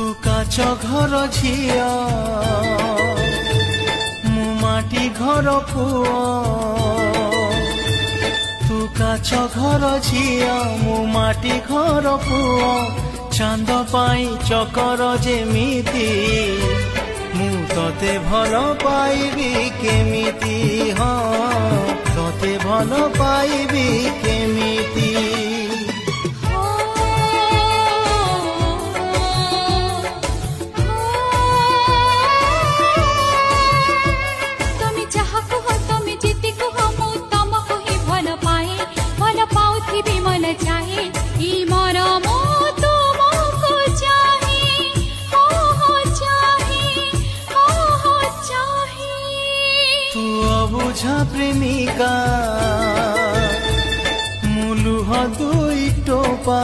तू काच घर झिया मु माटी घर पुआ तू काच घर झिया मु माटी घर पुआ चांद पाई चकर जेमिति मु तते भल पाइबी केमिति हाँ तते भल पाइबी केमिति चाहे मरम तुमको चाहे चाहे तू अबुझा प्रेमिका मुलुह दुई टोपा